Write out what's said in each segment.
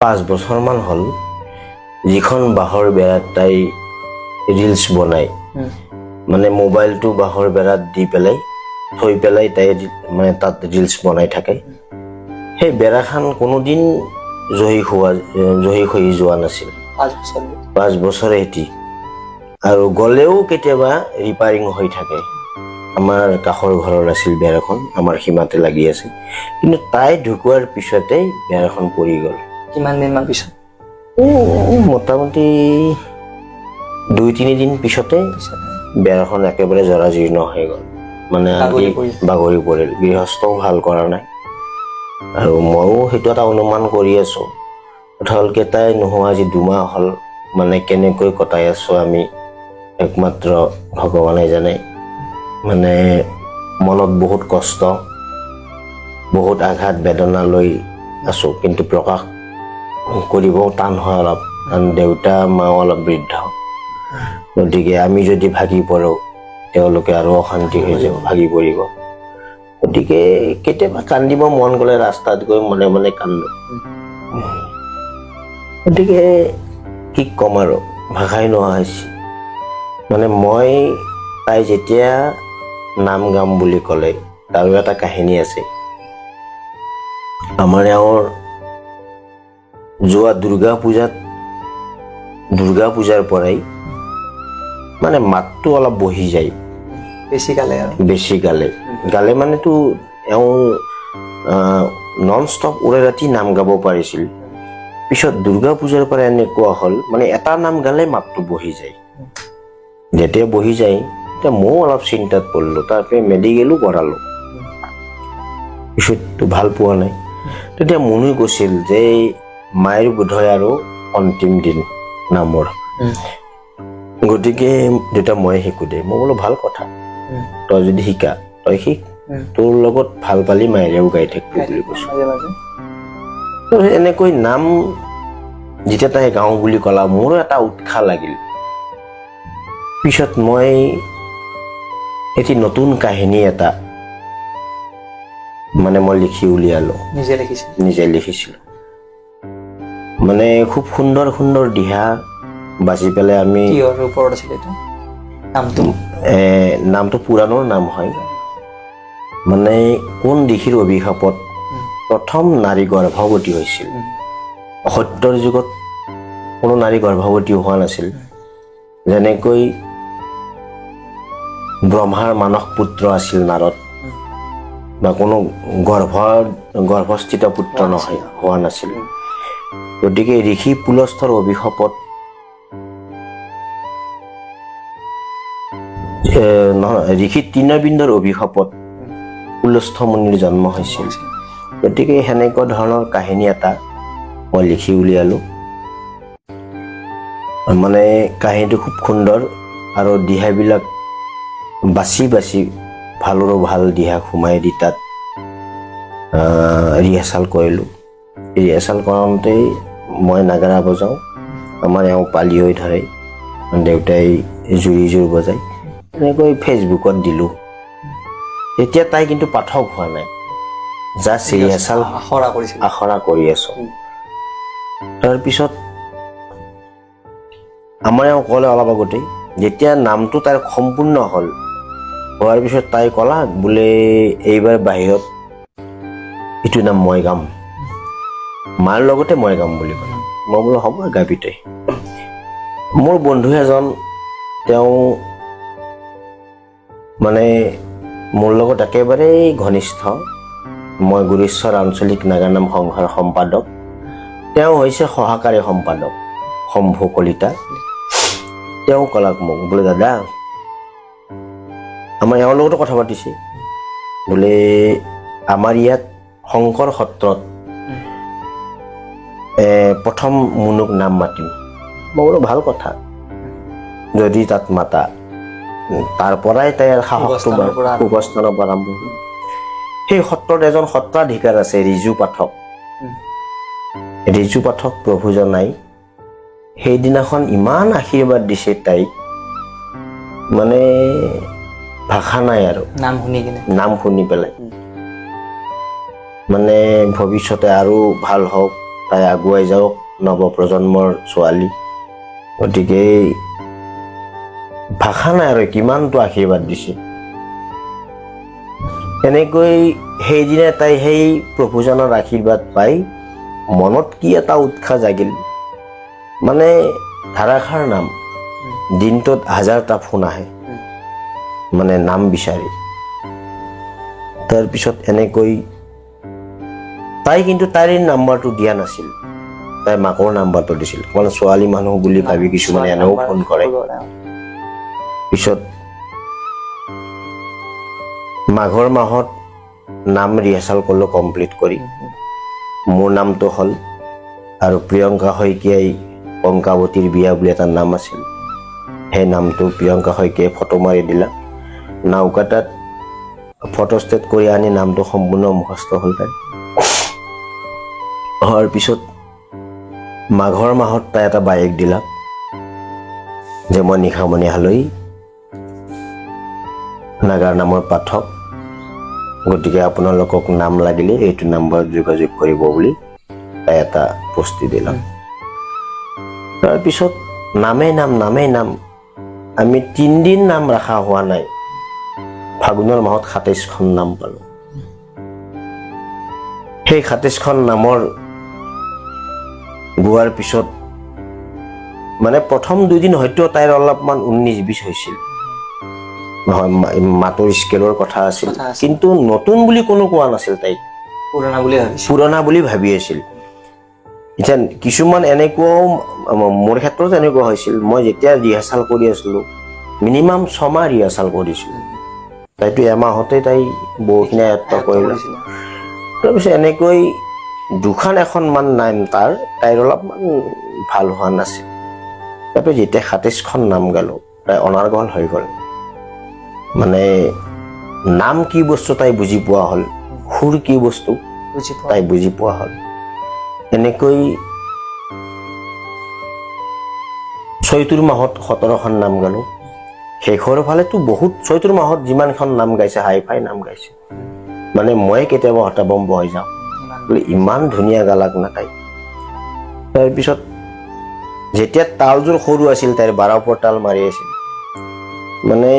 5 বছৰমান হ'ল যিখন বাঁহৰ বেৰাত তাই ৰিলছ বনাই মানে মোবাইলটো বাঁহৰ বেৰাত দি পেলাই থৈ পেলাই তাই মানে তাত ৰিলছ বনাই থাকে সেই বেৰাখান কোনোদিন জহি হৈ যোৱা নাছিল 5 বছৰ এটি আৰু গলেও কেতিয়াবা ৰিপেয়াৰিং হৈ থাকে আমাৰ কাষৰ ঘৰৰ আছিল বেৰাখন আমাৰ সীমাতে লাগি আছে কিন্তু তাই ঢুকুৱাৰ পিছতে বেৰাখন পৰি গ'ল কিমান দিন মান পিছত মোটামুটি 2-3 দিন পিছতে বেৰাখন একেবাৰে জৰাজীৰ্ণ হৈ গ'ল মানে বাগৰি পৰিল গৃহস্থও ভাল কৰা নাই আৰু ময়ো সেইটো এটা অনুমান কৰি আছো কথা হ'ল কেইটাই নোহোৱা আজি 2 মাহ হ'ল মানে কেনেকৈ কটাই আছো আমি একমাত্ৰ ভগৱানে জানে মানে মনত বহুত কষ্ট বহুত আঘাত বেদনা লৈ আছো কিন্তু প্ৰকাশ কৰিবও টান হয় অলপ কাৰণ দেউতা মাও অলপ বৃদ্ধ গতিকে আমি যদি ভাগি পৰোঁ তেওঁলোকে আৰু অশান্তি হৈ যাব ভাগি পৰিব গতিকে কেতিয়াবা কান্দিব মন গ'লে ৰাস্তাত গৈ মনে মনে কান্দো গতিকে কি ক'ম আৰু ভাষাই নোহোৱা হৈছে মানে মই তাই যেতিয়া নাম গাম বুলি ক'লে তাৰো এটা কাহিনী আছে আমাৰ এওঁৰ যোৱা দুৰ্গা পূজাৰ পৰাই মানে মাতটো অলপ বহি যায় বেছি গালে মানেতো এওঁ নন ষ্টপ উৰে ৰাতি নাম গাব পাৰিছিল পিছত দুৰ্গা পূজাৰ পৰা এনেকুৱা হ'ল মানে এটা নাম গালে মাতটো বহি যায় যেতিয়া বহি যায় তেতিয়া ময়ো অলপ চিন্তাত পৰিলোঁ তাৰপৰা মেডিকেলো কৰালোঁ পিছততো ভাল পোৱা নাই তেতিয়া মনে কৈছিল যে মায়েৰ বোধহয় আৰু অন্তিম দিন নামৰ গতিকে দেউতা মই শিকো দে মই বোলো ভাল কথা তই যদি শিকা তই শিক তোৰ লগত ভাল পালি মায়েৰেও গাই থাকিব বুলি কৈছো এনেকৈ নাম যেতিয়া তাই গাওঁ বুলি ক'লা মোৰো এটা উৎসাহ লাগিল পিছত মই এটি নতুন কাহিনী এটা মানে মই লিখি উলিয়ালো নিজে লিখিছিলো মানে খুব সুন্দৰ দিহা বাজি পেলাই আমি নামটো পুৰাণৰ নাম হয় মানে কোন দিশিৰ অভিশাপত প্ৰথম নাৰী গৰ্ভৱতী হৈছিল সত্যৰ যুগত কোনো নাৰী গৰ্ভৱতী হোৱা নাছিল যেনেকৈ ব্ৰহ্মাৰ মানস পুত্ৰ আছিল নাৰদ বা কোনো গৰ্ভস্থিত পুত্ৰ নহয় হোৱা নাছিল গতিকে ঋষি পুলস্থৰ অভিশাপত ঋষি তৃণবিন্দৰ অভিশাপত পুলস্থ মুনিৰ জন্ম হৈছিল গতিকে সেনেকুৱা ধৰণৰ কাহিনী এটা মই লিখি উলিয়ালো মানে কাহিনীটো খুব সুন্দৰ আৰু দিহাবিলাক বাছি ভালৰো ভাল দিহা সোমাই দি তাত ৰিহাৰ্চেল কৰিলোঁ ৰিহাৰ্চেল কৰোঁতেই মই নাগাৰা বজাওঁ আমাৰ এওঁ পালি হৈ ধৰে দেউতাই জুৰি বজায় এনেকৈ ফেচবুকত দিলোঁ তেতিয়া তাই কিন্তু পাঠক হোৱা নাই জাষ্ট ৰিহাৰ্চেল আখৰা কৰি আছোঁ তাৰপিছত আমাৰ এওঁ ক'লে অলপ আগতেই যেতিয়া নামটো তাইৰ সম্পূৰ্ণ হ'ল হোৱাৰ পিছত তাই ক'লা বোলে এইবাৰ বাহিৰত এইটো নাম মই গাম মাৰ লগতে মই গাম বুলি ক'লে মই বোলো হ'ব গাবি তই মোৰ বন্ধু এজন তেওঁ মানে মোৰ লগত একেবাৰেই ঘনিষ্ঠ মই গুৰেশ্বৰ আঞ্চলিক নাগানাম সংঘৰ সম্পাদক তেওঁ হৈছে সহকাৰী সম্পাদক শম্ভু কলিতা তেওঁ ক'লাক মোক বোলে দাদা আমাৰ এওঁৰ লগতো কথা পাতিছে বোলে আমাৰ ইয়াত শংকৰ সত্ৰত প্ৰথম মুনুক নাম মাতিম মই বোলো ভাল কথা যদি তাত মাতা তাৰ পৰাই তাইৰ সাহসটো উপস্থানৰ পৰা আৰম্ভ হ'ল সেই সত্ৰত এজন সত্ৰাধিকাৰ আছে ৰিজু পাঠক প্ৰভু জনাই সেইদিনাখন ইমান আশীৰ্বাদ দিছে তাইক মানে ভাষা নাই আৰু নাম শুনি পেলাই মানে ভৱিষ্যতে আৰু ভাল হওক তাই আগুৱাই যাওক, নৱপ্ৰজন্মৰ ছোৱালী। গতিকে ভাষা নাই আৰু কিমানটো আশীৰ্বাদ দিছে। এনেকৈ সেইদিনা তাই সেই প্ৰভুজনৰ আশীৰ্বাদ পাই মনত কি এটা উৎসাহ জাগিল। মানে ধাৰাসাৰ নাম, দিনটোত 1000টা ফোন আহে মানে নাম বিচাৰি। তাৰপিছত এনেকৈ তাই কিন্তু তাইৰ নাম্বাৰটো দিয়া নাছিল, তাই মাকৰ নাম্বাৰটো দিছিল। কাৰণ ছোৱালী মানুহ বুলি ভাবি কিছুমানে এনেও ফোন কৰে। পিছত মাঘৰ মাহত নাম ৰিহাৰ্চেল কৰিলোঁ কমপ্লিট কৰি। মোৰ নামটো হ'ল আৰু প্ৰিয়ংকা শইকীয়াই কংকাৱতীৰ বিয়া বুলি এটা নাম আছিল, সেই নামটো প্ৰিয়ংকা শইকীয়াই ফটো মাৰি দিলা। নাওকাটাত ফটো ষ্টেট কৰি আনি নামটো সম্পূৰ্ণ মুখস্থ হ'ল তাই। হোৱাৰ পিছত মাঘৰ মাহত তাই এটা বায়েক দিলা যে মই নিশামণি হালৈ, নাগাৰ নামৰ পাঠক, গতিকে আপোনালোকক নাম লাগিলে এইটো নাম্বাৰত যোগাযোগ কৰিব বুলি তাই এটা পষ্টি দিলাম। তাৰপিছত নামেই নাম আমি 3 দিন নাম ৰখা হোৱা নাই, ফাগুনৰ মাহত 27খন নাম পালোঁ। সেই 27খন নামৰ গোৱাৰ পিছত মানে প্ৰথম 2 দিন হয়তো তাইৰ অলপমান 19-20 হৈছিল, নহয় মাতৰ স্কেলৰ কথা আছিল, কিন্তু নতুন বুলি কোনো কোৱা নাছিল, তাইক পুৰণা বুলি ভাবি আছিল। এতিয়া কিছুমান এনেকুৱাও মোৰ ক্ষেত্ৰত এনেকুৱা হৈছিল, মই যেতিয়া ৰিহাৰ্চেল কৰি আছিলোঁ মিনিমাম 6 মাহ ৰিহাৰ্চেল কৰিছিলোঁ, তাইতো এমাহতে তাই বহুখিনি আয়ত্ব কৰিলে। তাৰপিছত এনেকৈ 2-এখন নাম তাইৰ অলপমান ভাল হোৱা নাছিল। তাৰপিছত যেতিয়া 27খন নাম গালোঁ তাই অনাৰ্গল হৈ গ'ল। মানে নাম কি বস্তু তাই বুজি পোৱা হ'ল, সুৰ কি বস্তু তাই বুজি পোৱা হ'ল। এনেকৈ চৈতুৰ মাহত 17খন নাম গালোঁ। শেষৰ ফালেতো বহুত, চৈতুৰ মাহত যিমানখন নাম গাইছে হাই ফাই নাম গাইছে, মানে মই কেতিয়াবা হতাবম্ব হৈ যাওঁ, ইমান ধুনীয়া গালাক না তাই। তাৰপিছত যেতিয়া তালযোৰ সৰু আছিল, তাইৰ 12 তাল মাৰি আছিল, মানে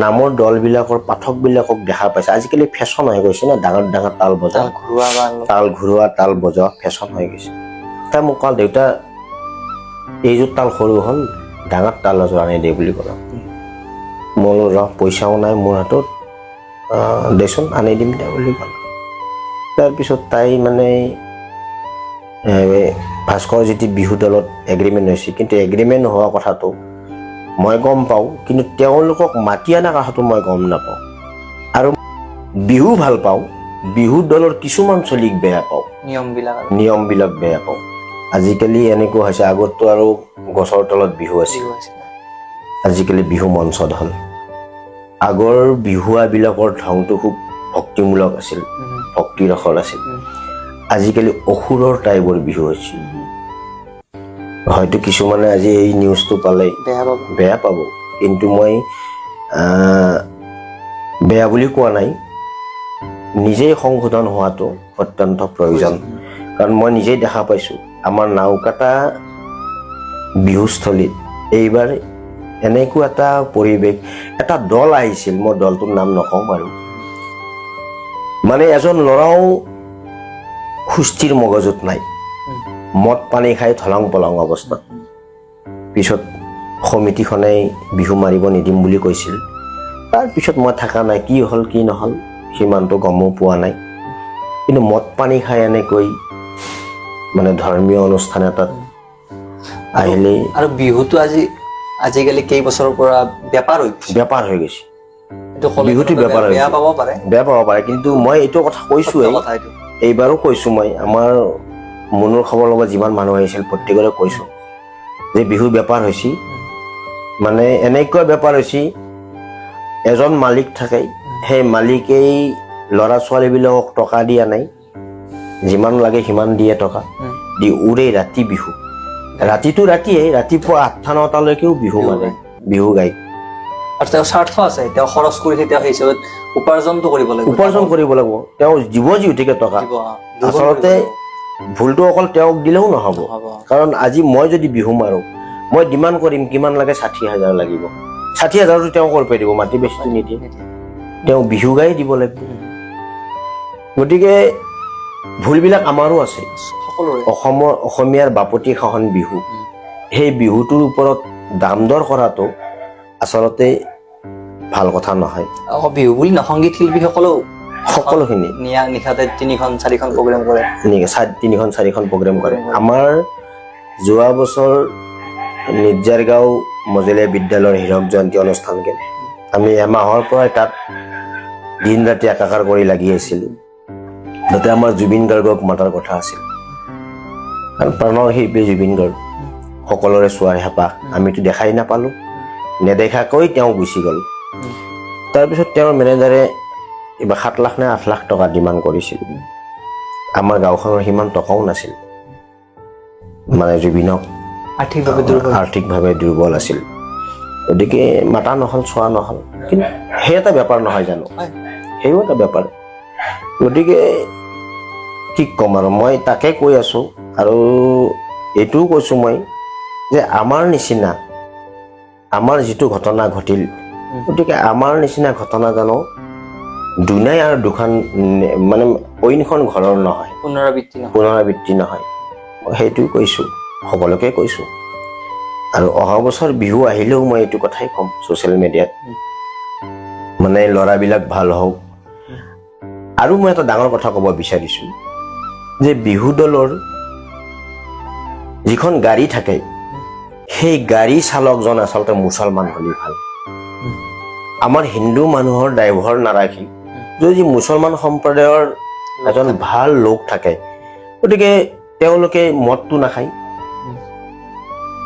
নামৰ দলবিলাকৰ পাঠকবিলাকক দেখা পাইছে। আজিকালি ফেশ্বন হৈ গৈছে না, ডাঙৰ তাল বজা, তাল ঘূৰোৱা, তাল বজোৱা ফেশ্বন হৈ গৈছে। তাই মোক ক'ল, দেউতা এইযোৰ তাল সৰু হ'ল, ডাঙৰ তাল এযোৰ আনি দে বুলি ক'লে। মই পইচাও নাই মোৰ হাতত, দেচোন আনি দিম দে বুলি ক'লে। তাৰপিছত তাই মানে ভাস্কৰ জ্যোতি বিহু দলত এগ্ৰিমেণ্ট হৈছে, কিন্তু এগ্ৰিমেণ্ট হোৱা কথাটো মই গম পাওঁ, কিন্তু তেওঁলোকক মাতি অনা কথাটো মই গম নাপাওঁ। আৰু বিহু ভাল পাওঁ, বিহু দলৰ কিছুমান চলিক বেয়া পাওঁ, নিয়মবিলাক বেয়া পাওঁ। আজিকালি এনেকুৱা হৈছে, আগততো আৰু গছৰ তলত বিহু আছিল, আজিকালি বিহু মঞ্চত হ'ল। আগৰ বিহুৱাবিলাকৰ ধংটো খুব ভক্তিমূলক আছিল, ভক্তিৰসৰ আছিল। আজিকালি অসুৰৰ টাইপৰ বিহু হৈছে। হয়তো কিছুমানে আজি এই নিউজটো পালে বেয়া পাব, কিন্তু মই বেয়া বুলি কোৱা নাই, নিজেই সংশোধন হোৱাটো অত্যন্ত প্ৰয়োজন। কাৰণ মই নিজেই দেখা পাইছোঁ, আমাৰ নাওকাটা বিহুস্থলীত এইবাৰ এনেকুৱা এটা পৰিৱেশ, এটা দল আহিছিল, মই দলটোৰ নাম নকওঁ বাৰু, মানে এজন ল'ৰাও সুস্থিৰ মগজুত নাই, মদ পানী খাই থলং পলং অৱস্থাত। পিছত সমিতিখনে বিহু মাৰিব নিদিম বুলি কৈছিল। তাৰপিছত মই থকা নাই, কি হ'ল কি নহ'ল সিমানটো গমো পোৱা নাই, কিন্তু মদ পানী খাই এনেকৈ মানে ধৰ্মীয় অনুষ্ঠান এটাত আহিলেই। আৰু বিহুটো আজিকালি কেইবছৰৰ পৰা বেপাৰ হৈ গৈছে, বিহুটো বেপাৰ বেয়া পাব পাৰে, কিন্তু মই এইটো কথা কৈছোঁৱেই, এইবাৰো কৈছোঁ মই, আমাৰ মনৰ খবৰ ল'ব যিমান মানুহ আহিছিল প্ৰত্যেকৰে কৈছোঁ যে বিহু বেপাৰ হৈছে। মানে এনেকুৱা বেপাৰ হৈছে, এজন মালিক থাকে, সেই মালিকেই ল'ৰা ছোৱালীবিলাকক টকা দিয়া নাই, যিমান লাগে সিমান দিয়ে, টকা দি উৰে ৰাতি বিহু, ৰাতিটো ৰাতিয়েই, ৰাতিপুৱা 8-9টালৈকেও বিহু মানে বিহু গায়। আৰু তেওঁ স্বাৰ্থ আছে, তেওঁ খৰচ কৰিছে, তেওঁ সেই হিচাপত উপাৰ্জন কৰিব লাগিব, তেওঁ দিব যিহেতুকে টকা। আচলতে ভুলটো অকল তেওঁক দিলেও নহ'ব, হ'ব। কাৰণ আজি মই যদি বিহু মাৰো, মই ডিমাণ্ড কৰিম কিমান লাগে, 60,000 লাগিব। 60,000টো তেওঁ কৰিব দিব, মাটি বেছিটো নিদিয়ে, তেওঁ বিহু গাই দিব লাগিব। গতিকে ভুলবিলাক আমাৰো আছে। সকলোৰে অসমীয়াৰ বাপতিসাহোন বিহু, সেই বিহুটোৰ ওপৰত দাম দৰ কৰাটো আচলতে ভাল কথা নহয়। আকৌ বিহু বুলি সংগীত শিল্পীসকলেও সকলোখিনি নিশাতে 3-4খন প্ৰগ্ৰেম কৰে। 3-4খন প্ৰগ্ৰেম কৰে। আমাৰ যোৱা বছৰ নিৰ্জাৰগাঁও মজলীয়া বিদ্যালয়ৰ হীৰক জয়ন্তী অনুষ্ঠান গেল। আমি এমাহৰ পৰাই তাত দিন ৰাতি একাকাৰ কৰি লাগি আছিলোঁ। তাতে আমাৰ জুবিন গাৰ্গক মাতাৰ কথা আছিল, কাৰণ প্ৰাণৰ শিল্পী জুবিন গাৰ্গ সকলোৰে চোৱাৰ হেঁপাহ। আমিতো দেখাই নাপালোঁ, নেদেখাকৈ তেওঁ গুচি গ'ল। তাৰপিছত তেওঁৰ মেনেজাৰে কিবা 7 লাখ নে 8 লাখ টকা ডিমাণ্ড কৰিছিল। আমাৰ গাঁওখনৰ সিমান টকাও নাছিল, মানে জুবিনক আৰ্থিকভাৱে দুৰ্বল আছিল। গতিকে মাতা নহ'ল, চোৱা নহ'ল। কিন্তু সেই এটা বেপাৰ নহয় জানো, সেইও এটা বেপাৰ। গতিকে কি ক'ম আৰু, মই তাকে কৈ আছোঁ। আৰু এইটোও কৈছোঁ মই যে আমাৰ নিচিনা, আমাৰ যিটো ঘটনা ঘটিল, গতিকে আমাৰ নিচিনা ঘটনা জানো দুনাই আৰু দুখন মানে অইনখন ঘৰৰ নহয়, পুনৰাবৃত্তি নহয়। মই সেইটোও কৈছোঁ, সকলোকে কৈছোঁ। আৰু অহা বছৰ বিহু আহিলেও মই এইটো কথাই ক'ম ছ'চিয়েল মিডিয়াত, মানে ল'ৰাবিলাক ভাল হওক। আৰু মই এটা ডাঙৰ কথা ক'ব বিচাৰিছোঁ যে বিহু দলৰ যিখন গাড়ী থাকে, সেই গাড়ী চালকজন আচলতে মুছলমান হ'লে ভাল। আমাৰ হিন্দু মানুহৰ ড্ৰাইভাৰ নাৰাখি যদি মুছলমান সম্প্ৰদায়ৰ এজন ভাল লোক থাকে, গতিকে তেওঁলোকে মদটো নাখায়।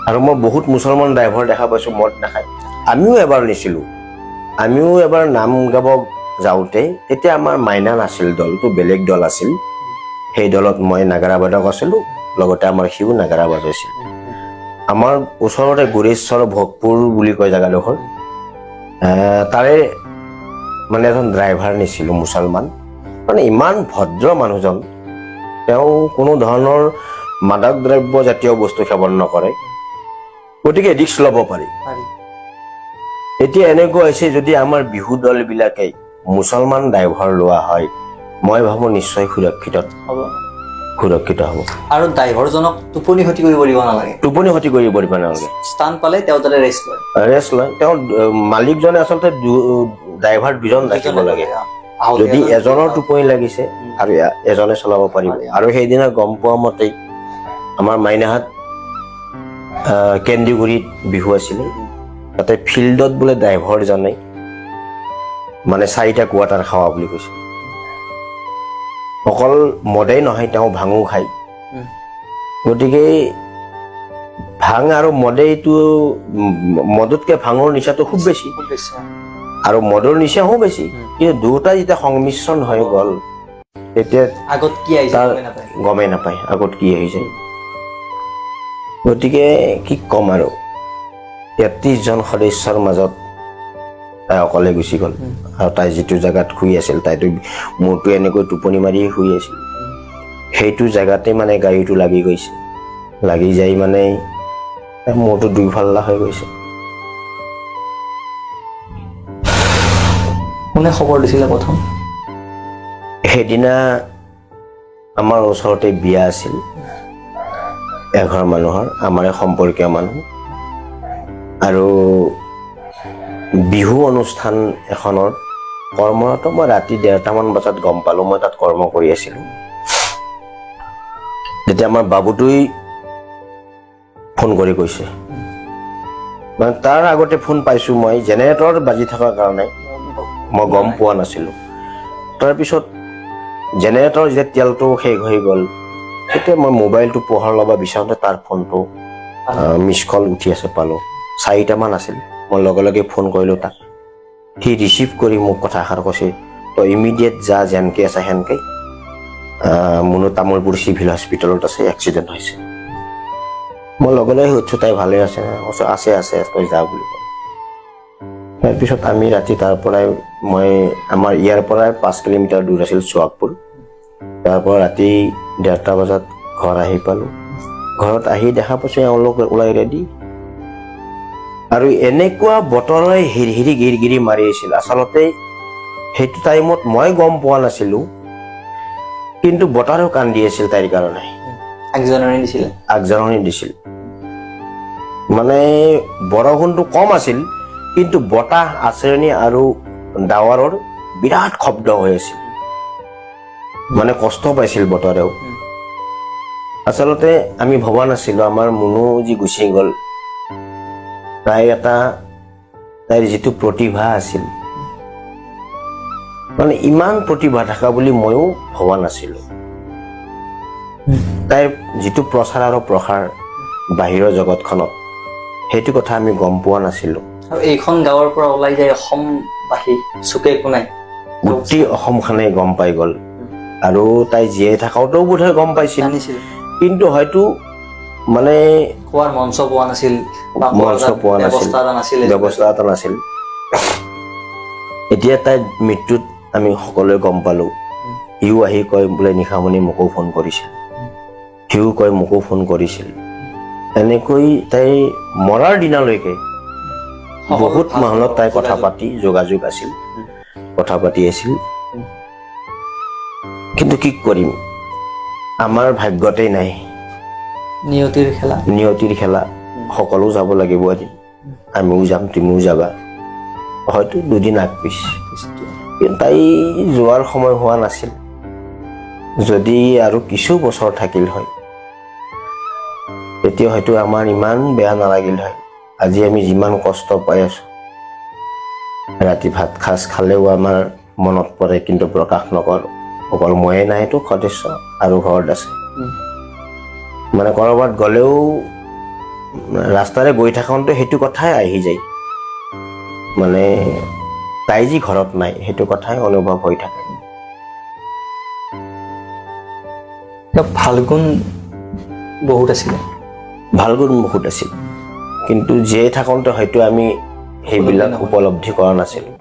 আৰু মই বহুত মুছলমান ড্ৰাইভাৰ দেখা পাইছোঁ মদ নাখায়। আমিও এবাৰ নিছিলোঁ, আমিও এবাৰ নাম গাব যাওঁতে তেতিয়া আমাৰ মাইনা নাছিল, দলটো বেলেগ দল আছিল। সেই দলত মই নাগাৰা বাদক আছিলোঁ, লগতে আমাৰ সিও নাগাৰা বাজাইছিল। আমাৰ ওচৰতে গুৰেশ্বৰ ভোগপুৰ বুলি কয় জেগাডোখৰ, তাৰে মানে এজন ড্ৰাইভাৰ নিছিলোঁ মুছলমান, মানে ইমান ভদ্ৰ মানুহজন। তেওঁ কোনো ধৰণৰ মাদক দ্ৰব্য জাতীয় বস্তু সেৱন নকৰে, গতিকে ৰিস্ক ল'ব পাৰি। এতিয়া এনেকুৱা হৈছে, যদি আমাৰ বিহু দলবিলাকে মুছলমান ড্ৰাইভাৰ লোৱা হয়, মই ভাবোঁ নিশ্চয় সুৰক্ষিত হ'ব। আৰু ড্ৰাইভাৰজনক টোপনি ক্ষতি কৰিব দিব নালাগে। স্থান পালে তেওঁ তাতে ৰেষ্ট লয়। তেওঁৰ মালিকজনে আচলতে ড্ৰাইভাৰ দুজন ৰাখিব লাগে। যদি এজনৰ টোপনি লাগিছে আৰু এজনে চলাব পাৰিব। আৰু সেইদিনা গম পোৱা মতেই আমাৰ মাইনাহাট কেন্দ্ৰীগুৰিত বিহু আছিলে, তাতে ফিল্ডত বোলে ড্ৰাইভাৰজনে মানে 4টা কোৱাৰ্টাৰ খাৱা বুলি কৈছে। অকল মদেই নহয়, তেওঁ ভাঙো খায়। গতিকে ভাং আৰু মদেইটো, মদতকৈ ভাঙৰ নিচাটো খুব বেছি, আৰু মদৰ নিচাও বেছি। কিন্তু দুয়োটা যেতিয়া সংমিশ্ৰণ হৈ গ'ল, তেতিয়া আগত কি আহিছে গমেই নাপায় আগত কি হৈ যায়। গতিকে কি ক'ম আৰু, 33জন সদস্যৰ মাজত তাই অকলে গুচি গ'ল। আৰু তাই যিটো জেগাত শুই আছিল, তাইতো মূৰটো এনেকৈ টোপনি মাৰিয়ে শুই আছিল, সেইটো জেগাতে মানে গাড়ীটো লাগি গৈছে। লাগি যাই মানে মূৰটো দুইফাল্লা হৈ গৈছে। কোনে খবৰ দিছিলে প্ৰথম? সেইদিনা আমাৰ ওচৰতে বিয়া আছিল এঘৰ মানুহৰ, আমাৰে সম্পৰ্কীয় মানুহ। আৰু বিহু অনুষ্ঠান এখনৰ কৰ্মৰত মই ৰাতি 1:30মান বজাত গম পালোঁ। মই তাত কৰ্ম কৰি আছিলোঁ। তেতিয়া আমাৰ বাবুটোই ফোন কৰি কৈছে, মানে তাৰ আগতে ফোন পাইছোঁ মই, জেনেৰেটৰ বাজি থকাৰ কাৰণে মই গম পোৱা নাছিলোঁ। তাৰপিছত জেনেৰেটৰ যেতিয়া তেলটো শেষ হৈ গ'ল, তেতিয়া মই মোবাইলটো পোহৰ ল'ব বিচাৰোঁতে তাৰ ফোনটো মিছ কল উঠি আছে পালোঁ। 4টামান আছিল। মই লগে লগে ফোন কৰিলোঁ তাক। সি ৰিচিভ কৰি মোক কথা এষাৰ কৈছে, তই ইমিডিয়েট যা, যেনকৈ আছে সেনকৈ মুনু তামোলপুৰ চিভিল হস্পিটেলত আছে, এক্সিডেণ্ট হৈছে। মই লগে লগে সুধিছোঁ, তাই ভালে আছে? আছে, তই যা বুলি কওঁ। তাৰপিছত আমি ৰাতি তাৰ পৰাই আমাৰ ইয়াৰ পৰাই 5 কিলোমিটাৰ দূৰ আছিল চোৱাকপুৰ। তাৰ পৰা ৰাতি 1:30 বজাত ঘৰ আহি পালোঁ। ঘৰত আহি দেখা পাইছোঁ এওঁলোক ওলাই ৰেডি। আৰু এনেকুৱা বতৰে হিৰহিৰি মাৰি আছিল। আচলতে সেইটো টাইমত মই গম পোৱা নাছিলোঁ, কিন্তু বতাৰেও কান্দি আছিল তাইৰ কাৰণে। আগজাননী দিছিল। মানে বৰষুণটো কম আছিল, কিন্তু বতাহ আচৰণি আৰু ডাৱৰৰ বিৰাট শব্দ হৈ আছিল। মানে কষ্ট পাইছিল বতৰেও। আচলতে আমি ভবা নাছিলো আমাৰ মুনু যি গুচি গ'ল, তাইৰ যিটো প্ৰতিভা আছিল, মানে ইমান প্ৰতিভা থকা বুলি ময়ো ভবা নাছিলো। তাইৰ যিটো প্ৰচাৰ আৰু প্ৰসাৰ বাহিৰৰ জগতখনত, সেইটো কথা আমি গম পোৱা নাছিলো। আৰু এইখন গাঁৱৰ পৰা ওলাই যায় অসমবাসী চুকে কোণে, গোটেই অসমখনে গম পাই গ'ল। আৰু তাই জীয়াই থকাওতেও বোধহয় গম পাইছিল, কিন্তু হয়তো মানে কোৱাৰ মঞ্চ পোৱা নাছিল, ব্যৱস্থা এটা নাছিল। এতিয়া তাইৰ মৃত্যুত আমি সকলোৱে গম পালো। সিও আহি কয় বোলে নিশামণি মোকো ফোন কৰিছিল, সিও কয় মোকো ফোন কৰিছিল। এনেকৈ তাই মৰাৰ দিনালৈকে বহুত মানুহত তাই কথা পাতি যোগাযোগ আছিল, কথা পাতি আছিল। কিন্তু কি কৰিম, আমাৰ ভাগ্যতেই নাই। নিয়তিৰ খেলা। সকলো যাব লাগিব এদিন। আমিও যাম, তুমিও যাবা, হয়তো দুদিন আগপিছ। কিন্তু তাই যোৱাৰ সময় হোৱা নাছিল। যদি আৰু কিছু বছৰ থাকিল হয়, তেতিয়া হয়তো আমাৰ ইমান বেয়া নালাগিল হয়। আজি আমি যিমান কষ্ট পাই আছো, ৰাতি ভাত সাজ খালেও আমাৰ মনত পৰে, কিন্তু প্ৰকাশ নকৰো। অকল ময়ে নাইতো সদস্য আৰু ঘৰত আছে। মানে কৰবাত গ'লেও ৰাস্তাৰে গৈ থাকোঁতে সেইটো কথাই আহি যায়, মানে তাই যি ঘৰত নাই সেইটো কথাই অনুভৱ হৈ থাকে। ভাল গুণ বহুত আছিলে, কিন্তু জীয়াই থাকোঁতে হয়তো আমি সেইবিলাক উপলব্ধি কৰা নাছিলো।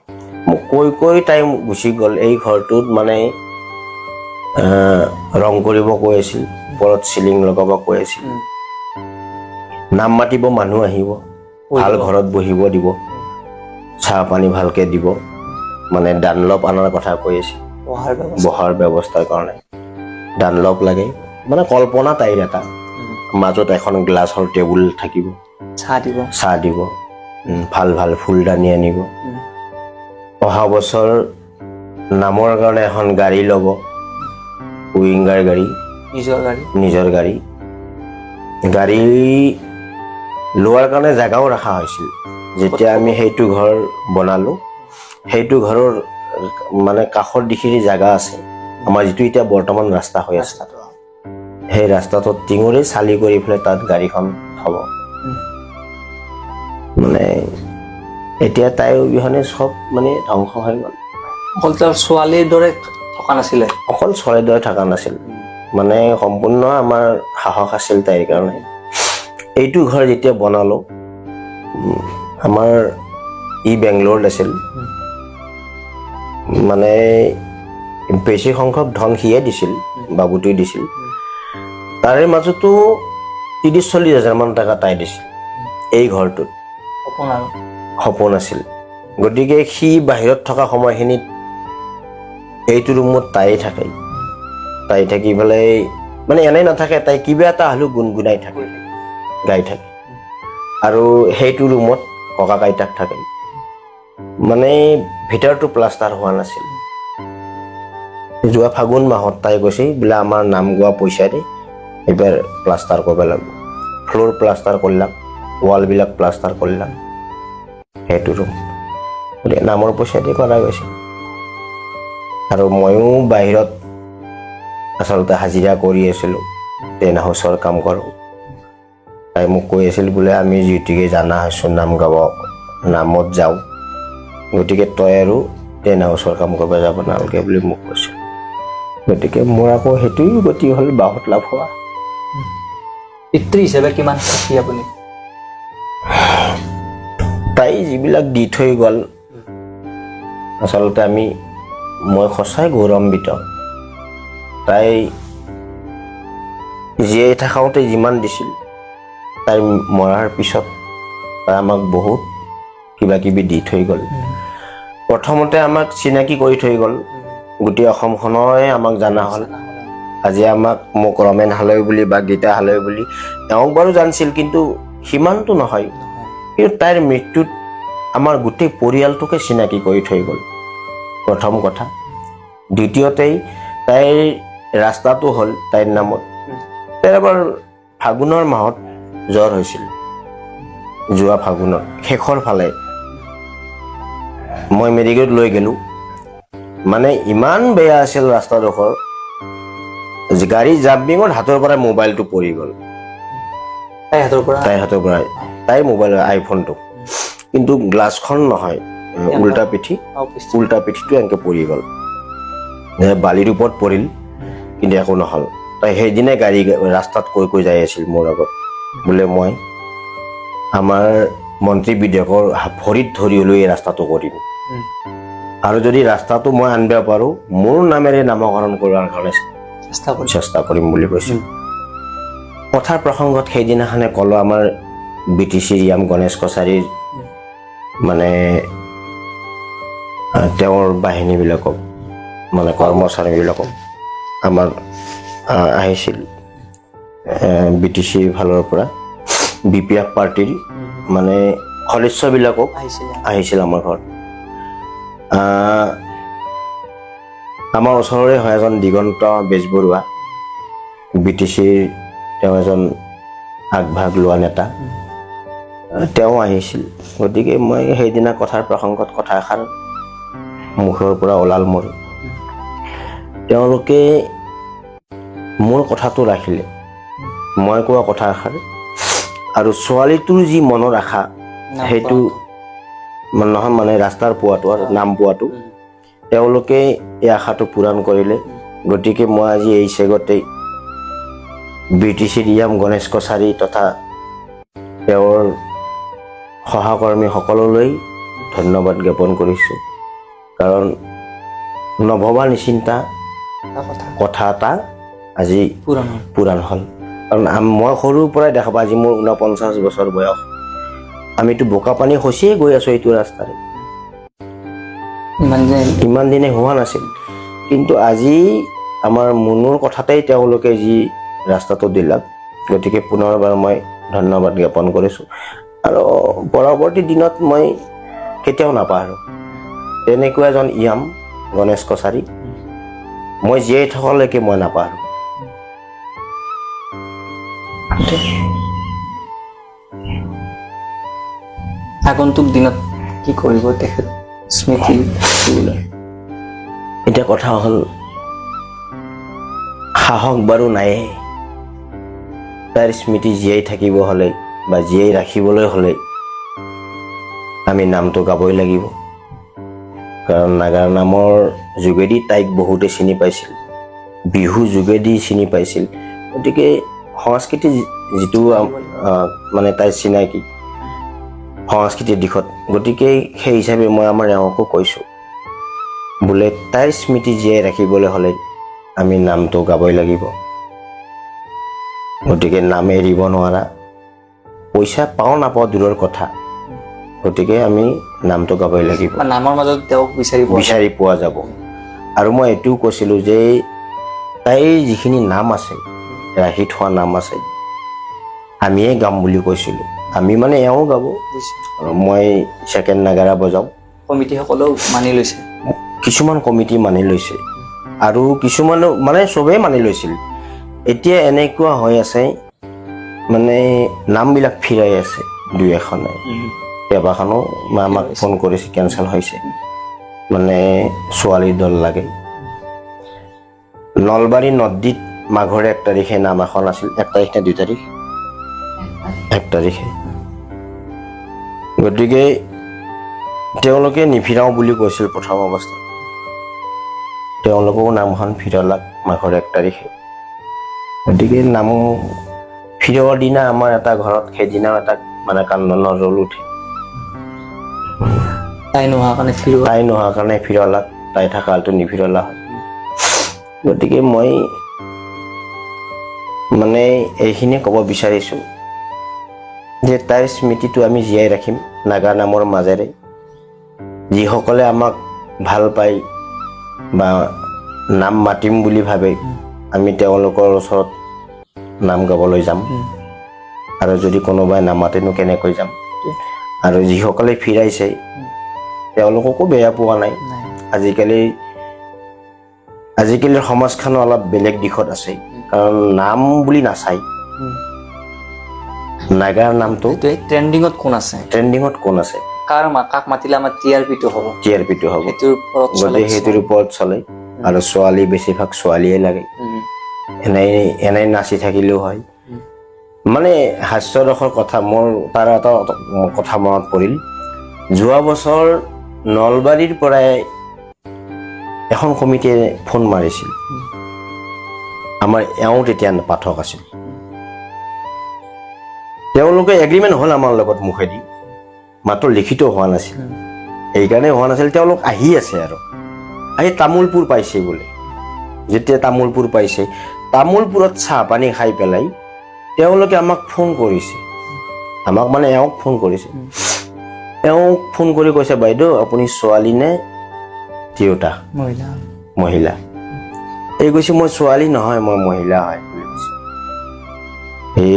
মোক কৈ তাই গুচি গ'ল। এই ঘৰটোত মানে ৰং কৰিব কৈ আছিল, ওপৰত চিলিং লগাব কৈ আছিল, নাম মাতিব, মানুহ আহিব, ভাল ঘৰত বহিব দিব, চাহ পানী ভালকে দিব, মানে ডানলপ আনাৰ কথা কৈ আছিল, বহাৰ ব্যৱস্থাৰ কাৰণে ডানলপ লাগে। মানে কল্পনা তাইৰ এটা, মাজত এখন গ্লাছৰ টেবুল থাকিব, চাহ দিব, ভাল ভাল ফুলদানি আনিব, অহা বছৰ নামৰ কাৰণে এখন গাড়ী ল'ব, উইংগাৰ গাড়ী, নিজৰ গাড়ী লোৱাৰ কাৰণে জেগাও ৰখা হৈছিল। যেতিয়া আমি সেইটো ঘৰ বনালো, সেইটো ঘৰৰ মানে কাষৰ দিশে জেগা আছে, আমাৰ যিটো এতিয়া বৰ্তমান ৰাস্তা হৈ আছে, সেই ৰাস্তাটোত টিঙৰে চালি কৰি পেলাই তাত গাড়ীখন থব। মানে এতিয়া তাই অবিহনে চব মানে ধ্বংস হৈ গ'ল। অকল তাৰ ছোৱালীৰ দৰে থকা নাছিলে, অকল ছোৱালীৰ দৰে থকা নাছিল, মানে সম্পূৰ্ণ আমাৰ সাহস আছিল তাইৰ কাৰণে। এইটো ঘৰ যেতিয়া বনালো, আমাৰ বেংগলোৰত আছিল, মানে বেছি সংখ্যক ধন সিয়ে দিছিল, বাবুটোৱে দিছিল। তাৰে মাজতো 30-40 হাজাৰ মান টকা তাই দিছিল। এই ঘৰটোত সপোন আছিল। গতিকে সি বাহিৰত থকা সময়খিনিত এইটো ৰুমত তাই থাকি পেলাই মানে এনেই নাথাকে, তাই কিবা এটা হ'লেও গুণগুণাই থাকে, গাই থাকে। আৰু সেইটো ৰুমত ককা আইতাক থাকে। মানে ভিতৰটো প্লাষ্টাৰ হোৱা নাছিল। যোৱা ফাগুন মাহত তাই কৈছে বোলে আমাৰ নাম গোৱা পইচাৰে এইবাৰ প্লাষ্টাৰ কৰিব লাগিব, ফ্ল'ৰ প্লাষ্টাৰ কৰিলাম, ৱালবিলাক প্লাষ্টাৰ কৰিলাম। সেইটো ৰুম নামৰ পইচা দি কৰা গৈছে। আৰু ময়ো বাহিৰত আচলতে হাজিৰা কৰি আছিলোঁ, টেণ্ট হাউচৰ কাম কৰোঁ। তাই মোক কৈ আছিল বোলে আমি যিহেতুকে জানা হৈছোঁ নামত যাওঁ, গতিকে তই আৰু টেণ্ট হাউচৰ কাম কৰিব যাব নালাগে বুলি মোক কৈছিল। গতিকে মোৰ আকৌ সেইটোৱেই গতি হ'ল বাহুত লাভ হোৱা। পিতৃ হিচাপে কিমান সুখী আপুনি? তাই যিবিলাক দি থৈ গ'ল, আচলতে মই সঁচাই গৌৰৱান্বিত। তাই জীয়াই থাকোঁতে যিমান দিছিল তাই মৰাৰ পিছত তাই আমাক বহুত কিবা কিবি দি থৈ গ'ল প্ৰথমতে আমাক চিনাকি কৰি থৈ গ'ল গোটেই অসমখনৰে আমাক জানা হ'ল আজি আমাক মোক ৰমেন হালৈ বুলি বা গীতা হালৈ বুলি তেওঁক বাৰু জানিছিল কিন্তু সিমানটো নহয় কিন্তু তাইৰ মৃত্যুত আমাৰ গোটেই পৰিয়ালটোকে চিনাকি কৰি থৈ গ'ল প্ৰথম কথা দ্বিতীয়তেই তাইৰ ৰাস্তাটো হ'ল তাইৰ নামত তাইৰ এবাৰ ফাগুনৰ মাহত জ্বৰ হৈছিল যোৱা ফাগুনত শেষৰ ফালে মই মেডিকেলত লৈ গ'লোঁ মানে ইমান বেয়া আছিল ৰাস্তাডোখৰ গাড়ী জাম্পিঙত হাতৰ পৰা মোবাইলটো পৰি গ'ল তাইৰ হাতৰ পৰা তাইৰ মোবাইল আইফোনটো কিন্তু গ্লাছখন নহয় উল্টা পিঠিটো এনেকৈ পৰি গ'ল বালিৰ ওপৰত পৰিল কিন্তু একো নহ'ল তাই সেইদিনাই গাড়ী ৰাস্তাত কৈ যাই আছিল মোৰ আগত বোলে মই আমাৰ মন্ত্ৰী বিধায়কৰ ভৰিত ধৰি হ'লেও এই ৰাস্তাটো কৰিম আৰু যদি ৰাস্তাটো মই আনিব পাৰোঁ মোৰ নামেৰে নামকৰণ কৰাৰ কাৰণে চেষ্টা কৰিম বুলি কৈছিল কথাৰ প্ৰসংগত সেইদিনাখনে ক'লো আমাৰ BTC ৰিয়াম গণেশ কছাৰীৰ মানে তেওঁৰ বাহিনীবিলাকক মানে কৰ্মচাৰীবিলাকক আমাৰ আহিছিল BTC ফালৰ পৰা BPF পাৰ্টিৰ মানে সদস্যবিলাকক আহিছিল আমাৰ ঘৰত আমাৰ ওচৰৰে হয় এজন দিগন্ত বেজবৰুৱা BTCৰ তেওঁ এজন আগভাগ লোৱা নেতা তেওঁ আহিছিল গতিকে মই সেইদিনা কথাৰ প্ৰসংগত কথা এষাৰ মুখৰ পৰা ওলাল মোৰ তেওঁলোকে মোৰ কথাটো ৰাখিলে মই কোৱা কথা এষাৰ আৰু ছোৱালীটোৰ যি মনৰ আশা সেইটো নহয় মানে ৰাস্তাৰ পোৱাটো আৰু নাম পোৱাটো তেওঁলোকে এই আশাটো পূৰণ কৰিলে গতিকে মই আজি এই চেগতেই BTC ৰিয়াম গণেশ কছাৰী তথা তেওঁৰ সহকৰ্মী সকললৈ ধন্যবাদ জ্ঞাপন কৰিছোঁ কাৰণ নভবা নিচিন্তা কথা এটা আজি পূৰণ হ'ল কাৰণ মই সৰুৰ পৰাই দেখা পাওঁ আজি মোৰ 49 বছৰ বয়স আমিতো বোকা পানী খচিয়ে গৈ আছোঁ এইটো ৰাস্তাৰে ইমান দিনে হোৱা নাছিল কিন্তু আজি আমাৰ মুনুৰ কথাতেই তেওঁলোকে যি ৰাস্তাটো দিলাক গতিকে পুনৰবাৰ মই ধন্যবাদ জ্ঞাপন কৰিছোঁ আৰু পৰৱৰ্তী দিনত মই কেতিয়াও নাপাহৰোঁ তেনেকুৱা এজন ইয়াম গণেশ কছাৰী মই জীয়াই থকালৈকে মই নাপাহৰোঁ আগন্তুক দিনত কি কৰিব তেখেত স্মৃতি এতিয়া কথা হ'ল সাহস বাৰু নায়ে তাৰ স্মৃতি জীয়াই থাকিব হ'লে বা জীয়াই ৰাখিবলৈ হ'লে আমি নামটো গাবই লাগিব কাৰণ নাগাৰা নামৰ যোগেদি তাইক বহুতে চিনি পাইছিল বিহু যোগেদি চিনি পাইছিল গতিকে সংস্কৃতি যিটো মানে তাইৰ চিনাকি সংস্কৃতিৰ দিশত গতিকে সেই হিচাপে মই আমাৰ এওঁকো কৈছোঁ বোলে তাইৰ স্মৃতি জীয়াই ৰাখিবলৈ হ'লে আমি নামটো গাবই লাগিব গতিকে নাম এৰিব নোৱাৰা পইচা পাওঁ নাপাওঁ দূৰৰ কথা গতিকে আমি নামটো গাবই লাগিব নামৰ মাজত তেওঁক বিচাৰি পোৱা যাব আৰু মই এইটোও কৈছিলোঁ যে তাইৰ যিখিনি নাম আছে ৰাখি থোৱা নাম আছে আমিয়ে গাম বুলি কৈছিলোঁ আমি মানে এওঁ গাব মই ছেকেণ্ড নাগাৰা বজাওঁ কমিটিসকলেও মানি লৈছে কিছুমান কমিটি মানি লৈছে আৰু কিছুমানে মানে চবেই মানি লৈছিল এতিয়া এনেকুৱা হৈ আছে মানে নামবিলাক ফিৰাই আছে দুই এখনে কেইবাখনো আমাক ফোন কৰিছে কেঞ্চেল হৈছে মানে ছোৱালীৰ দল লাগে নলবাৰী নদীত মাঘৰ 1 তাৰিখে নাম এখন আছিল 1 তাৰিখ নে 2 তাৰিখ 1 তাৰিখে গতিকে তেওঁলোকে নিফিৰাওঁ বুলি কৈছিল প্ৰথম অৱস্থাত তেওঁলোকেও নামখন ফিৰালাক মাঘৰ 1 তাৰিখে গতিকে নাম ফিৰোৱাৰ দিনা আমাৰ এটা ঘৰত সেইদিনাও এটা মানে কান্দনৰ ৰোল উঠে তাই নোহোৱাৰ কাৰণে ফিৰালাক তাই থকাটো নিফিৰলা হয় গতিকে মই মানে এইখিনি ক'ব বিচাৰিছোঁ যে তাইৰ স্মৃতিটো আমি জীয়াই ৰাখিম নাগা নামৰ মাজেৰে। যিসকলে আমাক ভাল পায় বা নাম মাতিম বুলি ভাবে আমি তেওঁলোকৰ ওচৰত নাম গাবলৈ যাম, আৰু যদি কোনোবাই নামাতেনো কেনেকৈ যাম। আৰু যিসকলে ফিৰাইছে তেওঁলোককো বেয়া পোৱা নাই। আজিকালিৰ সমাজখন অলপ বেলেগ দিশত আছে, কাৰণ নাম বুলি নাচায়। নাগাৰ নামটো ট্ৰেণ্ডিঙত কোন আছে, কাক মাতিলে আমাৰ টিআৰপিটো হ'ব, সেইটোৰ ওপৰত চলে। আৰু ছোৱালী বেছিভাগ ছোৱালীয়ে লাগে, এনেই নাচি থাকিলেও হয়। মানে হাস্যৰসৰ কথা, মোৰ তাৰ এটা কথা মনত পৰিল। যোৱা বছৰ নলবাৰীৰ পৰাই এখন কমিটিয়ে ফোন মাৰিছিল। আমাৰ এওঁ তেতিয়া পাঠক আছিল। তেওঁলোকে এগ্ৰিমেণ্ট হ'ল আমাৰ লগত মুখেদি, মাত্ৰ লিখিত হোৱা নাছিল। সেইকাৰণে হোৱা নাছিল, তেওঁলোক আহি আছে আৰু আহি তামোলপুৰ পাইছে বোলে। যেতিয়া তামোলপুৰ পাইছে, তামোলপুৰত চাহ পানী খাই পেলাই তেওঁলোকে আমাক ফোন কৰিছে, আমাক মানে এওঁক ফোন কৰিছে। এওঁক ফোন কৰি কৈছে, বাইদেউ আপুনি ছোৱালী নে তিৰোতা? মহিলা। এই কৈছে মই ছোৱালী নহয়, মই মহিলা হয় বুলি কৈছে। এই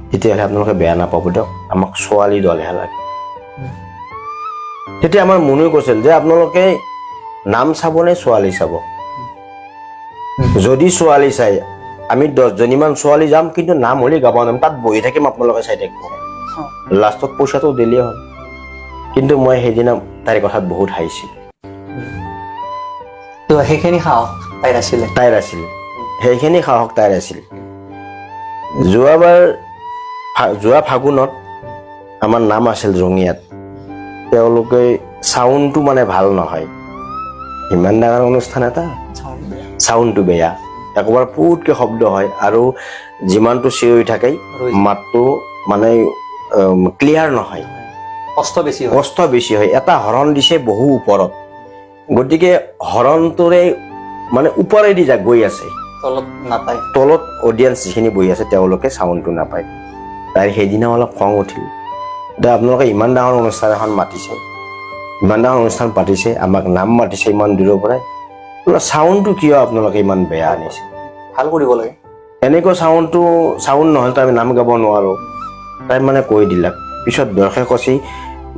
তেতিয়াহ'লে আপোনালোকে বেয়া নাপাব দিয়ক, আমাক ছোৱালী দলহে লাগে। তেতিয়া আমাৰ মনে কৈছিল যে আপোনালোকে নাম চাব নে ছোৱালী চাব? যদি ছোৱালী চাই আমি 10জনীমান ছোৱালী যাম, কিন্তু নাম হ'লে গাব নাম, তাত বহি থাকিম, আপোনালোকে চাই থাকিব। লাষ্টত পইচাটো দিলেই হ'ল। কিন্তু মই সেইদিনা তাইৰ কথাত বহুত হাঁহিছিলোঁ। সেইখিনি সাহস তাইৰ আছিল। সেইখিনি সাহস তাইৰ আছিল। যোৱা ফাগুনত আমাৰ নাম আছিল ৰঙিয়াত। তেওঁলোকে চাউণ্ডটো মানে ভাল নহয়, ইমান ডাঙৰ অনুষ্ঠান এটা চাউণ্ডটো বেয়া, একবাৰ পুটকে শব্দ হয়, আৰু যিমানটো চিঞৰি থাকে মাতটো মানে ক্লিয়াৰ নহয়, কষ্ট বেছি হয়। এটা হৰণ দিছে বহু ওপৰত, গতিকে হৰণটোৰে মানে ওপৰেদি গৈ আছে, তলত অডিয়েঞ্চ যিখিনি বহি আছে তেওঁলোকে চাউণ্ডটো নাপায়। তাই সেইদিনা অলপ খং উঠিল, আপোনালোকে ইমান ডাঙৰ অনুষ্ঠান এখন মাতিছে, ইমান ডাঙৰ অনুষ্ঠান পাতিছে, আমাক নাম মাতিছে ইমান দূৰৰ পৰাই, চাউণ্ডটো কিয় আপোনালোকে ইমান বেয়া আনিছে? ভাল কৰিব লাগে। এনেকৈ চাউণ্ড নহ'লে আমি নাম গাব নোৱাৰো। তাই মানে কৈ দিলাক। পিছত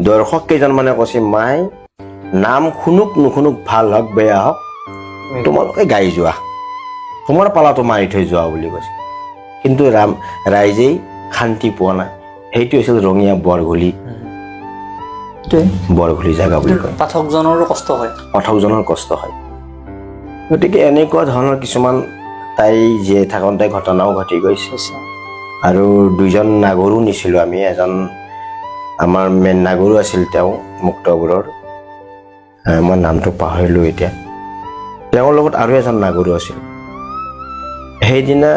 দৰ্শক কেইজনমানে কৈছে, মাই নাম শুনুক নুশুনুক, ভাল হওক বেয়া হওক, তোমালোকে গাই যোৱা, তোমাৰ পালাটো মাৰি থৈ যোৱা বুলি কৈছে। কিন্তু ৰাইজেই শান্তি পোৱা নাই। সেইটো হৈছিল ৰঙিয়া বৰঘুলি জেগা বুলি কয়। পাঠকজনৰ কষ্ট হয়। গতিকে এনেকুৱা ধৰণৰ কিছুমান তাই জীয়াই থাকোঁতে ঘটনাও ঘটি গৈছে। আৰু 2জন নাগৰো নিছিলোঁ আমি। এজন আমাৰ মেইন নাগৰো আছিল, তেওঁ মুক্তপুৰৰ, মই নামটো পাহৰিলোঁ এতিয়া। তেওঁৰ লগত আৰু এজন নাগৰো আছিল। সেইদিনা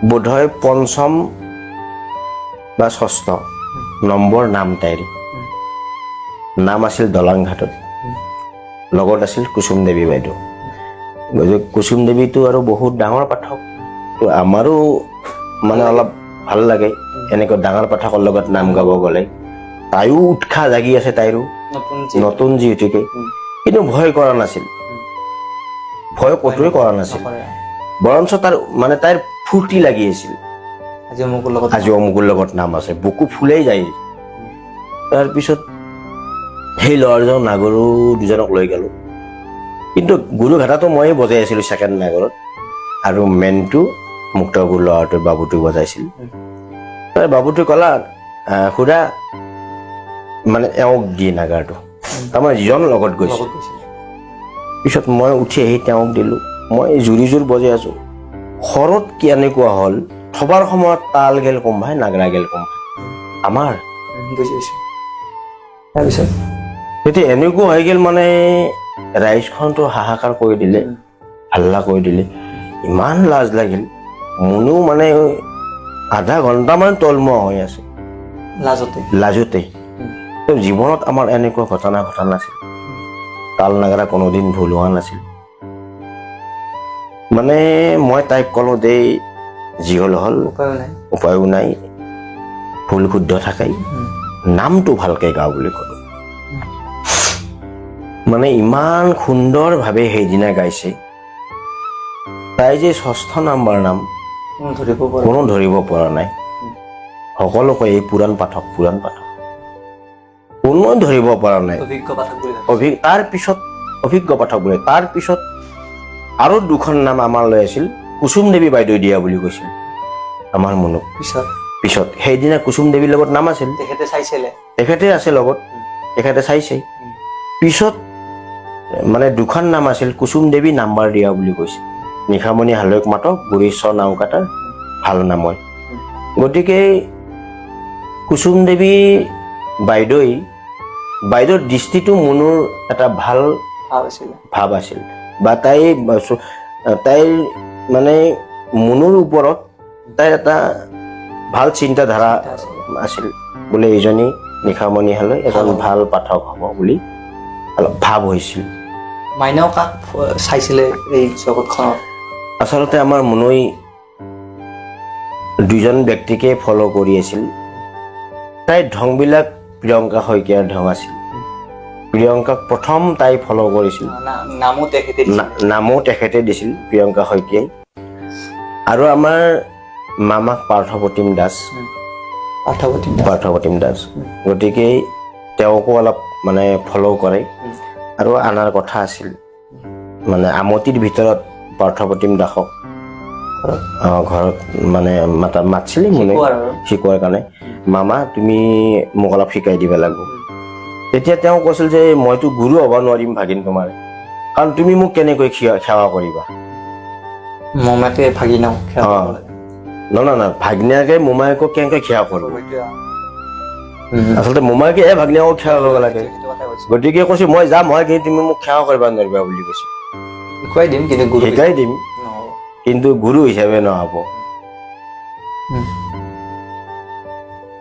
বোধহয় 5ম বা 6ষ্ঠ নম্বৰ নাম তাইৰ। নাম আছিল দলাংঘাটত। লগত আছিল কুসুম দেৱী বাইদেউ। কুসুম দেৱীটো আৰু বহুত ডাঙৰ পাঠক, তো আমাৰো মানে অলপ ভাল লাগে এনেকৈ ডাঙৰ পাঠকৰ লগত নাম গাব গ'লে। তাইও উৎসাহ জাগি আছে, তাইৰো নতুন যিহেতুকে, কিন্তু ভয় কৰা নাছিল, ভয় ক'তোৱে কৰা নাছিল। বৰঞ্চ তাইৰ ফূৰ্তি লাগি আছিল, আজি অমুকৰ লগত নাম আছে, বুকু ফুলেই যায়। তাৰপিছত সেই ল'ৰাজন নাগৰো 2জনক লৈ গ'লো, কিন্তু গুৰুঘাটাটো ময়ে বজাই আছিলোঁ 2nd নাগৰত, আৰু মেইনটো মুক্তপুৰ ল'ৰাটোৰ বাবুটো বজাইছিল। বাবুটোৱে ক'লা, খুৰা মানে এওঁক দিয়ে নাগাৰটো, তাৰমানে যিজন লগত গৈছিল। পিছত মই উঠি আহি তেওঁক দিলোঁ। মই জোৰ বজাই আছোঁ। ঘৰত কি এনেকুৱা হ'ল, থবাৰ সময়ত তাল গেল কোম্ভাই, নাগৰা গেল কোম্ভাই আমাৰ। তেতিয়া এনেকুৱা হৈ গ'ল, মানে ৰাইজখনতো হাহাকাৰ কৰি দিলে, হাল্লা কৰি দিলে, ইমান লাজ লাগিল। মনো মানে আধা ঘণ্টামান তলমুৱা হৈ আছে লাজতে। জীৱনত আমাৰ এনেকুৱা ঘটনা ঘটা নাছিল, তাল নাগৰা কোনোদিন ভুল হোৱা নাছিল। মানে মই তাইক ক'লো দেই, যি হ'ল হ'ল, উপায়ো নাই। উপায়ো নাই, ভুল শুদ্ধ থাকাই নামটো ভালকে গাওঁ বুলি ক'লো। মানে ইমান সুন্দৰভাৱে সেইদিনা গাইছে, তাই যে 6ষ্ঠ নাম্বাৰ নাম কোনো ধৰিব পৰা নাই। সকলো কয় এই পুৰাণ পাঠক কোনো ধৰিব পৰা নাই। তাৰ পিছত অভিজ্ঞ পাঠক বোলে। তাৰ পিছত আৰু 2খন নাম আমাৰ লৈ আছিল, কুসুম দেৱী বাইদেউ দিয়া বুলি কৈছিল আমাৰ মনত। পিছত সেইদিনা কুসুম দেৱীৰ লগত নাম আছিল, তেখেতে আছে লগত, তেখেতে চাইছে। পিছত মানে 2খন নাম আছিল, কুসুম দেৱী নাম্বাৰ দিয়া বুলি কৈছিল। নিশামণি হালৈক মাতক গুৰেশ্বৰ নাওকাটাৰ ভাল নাম হয়। গতিকে কুসুম দেৱী বাইদেউৰ দৃষ্টিটো মনৰ এটা ভাল ভাৱ আছিল, বা তাইৰ মানে মনৰ ওপৰত তাইৰ এটা ভাল চিন্তাধাৰা আছিল বোলে এইজনী নিশামণি হালৈ এজন ভাল পাঠক হ'ব বুলি অলপ ভাৱ হৈছিল। মাইনাও কাক চাইছিলে এই জগতখনত? আচলতে আমাৰ মুনৈ 2জন ব্যক্তিকে ফ'ল' কৰি আছিল। তাইৰ ঢংবিলাক প্ৰিয়ংকা শইকীয়াৰ ঢং আছিল। প্ৰিয়ংকাক প্ৰথম তাই ফ'ল' কৰিছিল, নামো তেখেতে দিছিল প্ৰিয়ংকা শইকীয়াই। আৰু আমাৰ মামাক পাৰ্থপ্ৰতিম দাস, গতিকে তেওঁকো অলপ মানে ফ'ল' কৰে। আৰু আনাৰ কথা আছিল, মানে আমতিৰ ভিতৰত পাৰ্থপ্ৰতিম দাসক ঘৰত মানে মাতিছিলে মানে শিকোৱাৰ কাৰণে, মামা তুমি মোক অলপ শিকাই দিব লাগিব। তেতিয়া তেওঁ কৈছিল যে মইতো গুৰু হ'ব নোৱাৰিম ভাগিন তোমাৰ, কাৰণ তুমি মোক কেনেকৈ সেৱা কৰিবা? মোমাকে ভাগিনাও নহয়, ভাগিনীয়াকে মোমায়েকক কেনেকৈ সেৱা কৰিব? আচলতে মোমায়েকেহে ভাগিনীয়েকক সেৱা কৰিব লাগে। গতিকে কৈছে মই যাম, হয় কিন্তু তুমি মোক সেৱা কৰিব নোৱাৰিবা বুলি কৈছে। শিকাই দিম কিন্তু গুৰু হিচাপে নহ'ব,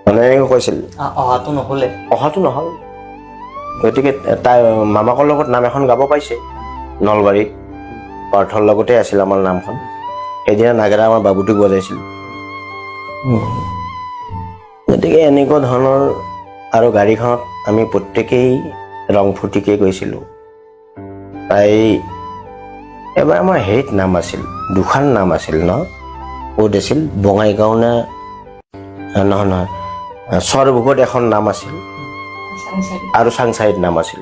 মানে কৈছিল। অহাটো নহ'ল। গতিকে তাই মামাকৰ লগত নাম এখন গাব পাইছে নলবাৰীত, পাৰ্থৰ লগতে আছিল আমাৰ নামখন। সেইদিনা নাগেৰা আমাৰ বাবুটোক বজাইছিল। গতিকে এনেকুৱা ধৰণৰ। আৰু গাড়ীখনত আমি প্ৰত্যেকেই ৰং ফূৰ্তিকে গৈছিলোঁ। তাই এবাৰ আমাৰ হেৰিত নাম আছিল, 2খন নাম আছিল ন, ক'ত আছিল, বঙাইগাঁও নে নহয় চৰভোগত এখন নাম আছিল, আৰু চাংচাৰিত নাম আছিল।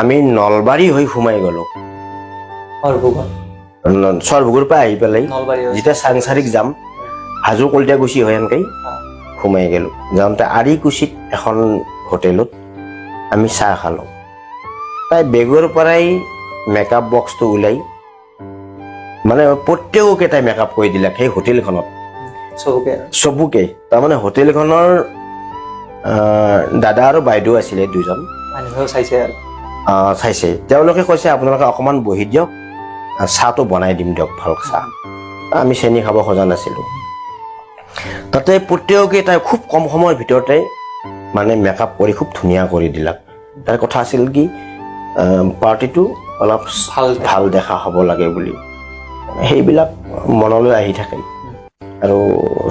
আমি নলবাৰী হৈ সোমাই গ'লো। চৰভোগৰ পৰা আহি পেলাই যেতিয়া চাংচাৰিক যাম, হাজো কলিতাগুচি হৈ এনেকৈ সোমাই গ'লো। যাওঁতে আৰিকুচিত এখন হোটেলত আমি চাহ খালোঁ। তাই বেগৰ পৰাই মেকআপ বক্সটো ওলাই মানে প্ৰত্যেককে তাই মেকআপ কৰি দিলে সেই হোটেলখনত, চবুকে। তাৰমানে হোটেলখনৰ দাদা আৰু বাইদেউ আছিলে 2জন, চাইছে। তেওঁলোকে কৈছে আপোনালোকে অকণমান বহি দিয়ক, চাহটো বনাই দিম দিয়ক, ভাল চাহ। আমি চেনি খাব খোজা নাছিলোঁ। তাতে প্ৰত্যেককে তাই খুব কম সময়ৰ ভিতৰতে মানে মেকআপ কৰি খুব ধুনীয়া কৰি দিলাক। তাৰ কথা আছিল কি পাৰ্টিটো অলপ ভাল দেখা হ'ব লাগে বুলি, সেইবিলাক মনলৈ আহি থাকে। আৰু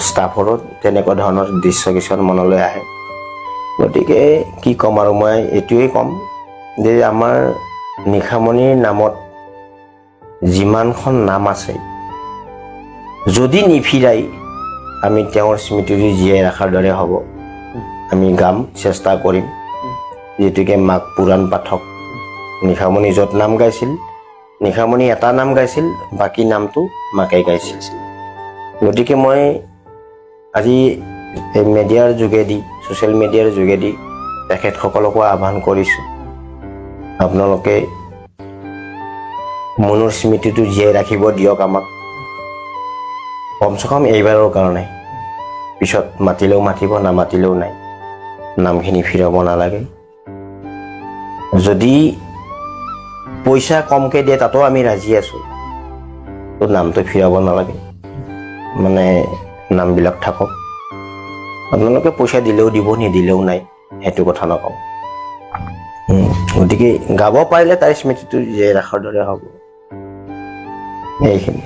ষ্টাফৰো তেনেকুৱা ধৰণৰ দৃশ্য কিছুমান মনলৈ আহে। গতিকে কি ক'ম আৰু, মই এইটোৱেই ক'ম যে আমাৰ নিশামণিৰ নামত যিমানখন নাম আছে, যদি নিফিৰাই আমি তেওঁৰ স্মৃতিটো জীয়াই ৰখাৰ দৰে হ'ব। আমি গাম, চেষ্টা কৰিম। যিহেতুকে মাক পুৰাণ পাঠক, নিশামণি য'ত নাম গাইছিল, নিশামণি এটা নাম গাইছিল, বাকী নামটো মাকে গাইছিল। গতিকে মই আজি এই মিডিয়াৰ যোগেদি, ছ'চিয়েল মিডিয়াৰ যোগেদি তেখেতসকলকো আহ্বান কৰিছোঁ, আপোনালোকে মনৰ স্মৃতিটো জীয়াই ৰাখিব দিয়ক আমাক, কমচে কম এইবাৰৰ কাৰণে। পিছত মাতিলেও মাতিব, নামাতিলেও নাই, নামখিনি ফিৰাব নালাগে। যদি পইচা কমকৈ দিয়ে তাতো আমি ৰাজি আছোঁ, তো নামটো ফিৰাব নালাগে, মানে নামবিলাক থাকক। আপোনালোকে পইচা দিলেও দিব, নিদিলেও নাই, সেইটো কথা নকওঁ। গতিকে গাব পাৰিলে তাইৰ স্মৃতিটো জীয়াই ৰখাৰ দৰে হ'ব, এইখিনি।